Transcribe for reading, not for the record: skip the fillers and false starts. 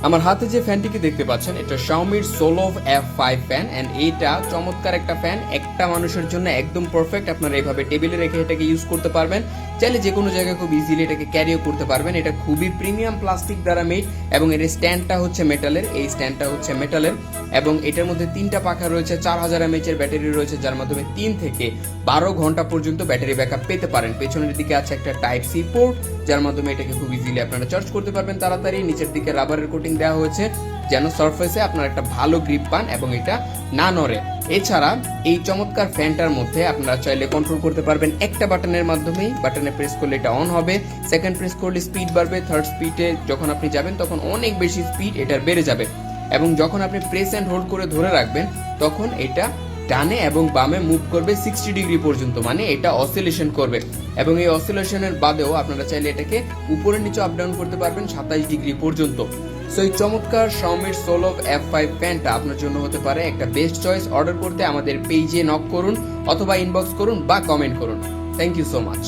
আমার হাতে যে ফ্যানটিকে দেখতে পাচ্ছেন এটা Xiaomi Solove F5 fan and এটা চমৎকার একটা ফ্যান, একটা মানুষের জন্য একদম পারফেক্ট। আপনারা এইভাবে টেবিলে রেখে এটাকে ইউজ করতে পারবেন, চাইলে যে কোনো জায়গায় খুব ইজিলি এটাকে ক্যারিও করতে পারবেন। এটা খুবই প্রিমিয়াম প্লাস্টিক দ্বারা মেড এবং এর স্ট্যান্ডটা হচ্ছে মেটালের, এবং এটার মধ্যে 3টা পাখা রয়েছে, 4000 mAh এর ব্যাটারি রয়েছে, যার মাধ্যমে 3 থেকে 12 ঘন্টা পর্যন্ত ব্যাটারি ব্যাকআপ পেতে পারেন। পেছনের দিকে আছে একটা টাইপ সি পোর্ট, যার মাধ্যমে এটাকে খুব ইজিলি আপনারা চার্জ করতে পারবেন তাড়াতাড়ি। নিচের দিকে রাবারের কোটিং দেওয়া হয়েছে যেন সারফেসে আপনারা একটা ভালো গ্রিপ পান এবং এটা না নড়ে। এছাড়া এই চমৎকার ফ্যানটার মধ্যে আপনারা চাইলে কন্ট্রোল করতে পারবেন একটা বাটনের মাধ্যমেই। বাটনে প্রেস করলে এটা অন হবে, সেকেন্ড প্রেস করলে স্পিড বাড়বে, থার্ড স্পিডে যখন আপনি যাবেন তখন অনেক বেশি স্পিড এটার বেড়ে যাবে, এবং যখন আপনি প্রেস অ্যান্ড হোল্ড করে ধরে রাখবেন তখন এটা ডানে এবং বামে মুভ করবে 60 ডিগ্রি পর্যন্ত, মানে এটা অসিলেশন করবে। এবং এই অসিলেশনের বাদেও আপনারা চাইলে এটাকে উপরে নিচে আপ ডাউন করতে পারবেন 27 ডিগ্রি পর্যন্ত। সো এই চমৎকার Xiaomi Solove F5 ফ্যানটা আপনার জন্য হতে পারে একটা বেস্ট চয়েস। অর্ডার করতে আমাদের পেজে নক করুন অথবা ইনবক্স করুন বা কমেন্ট করুন। Thank you so much.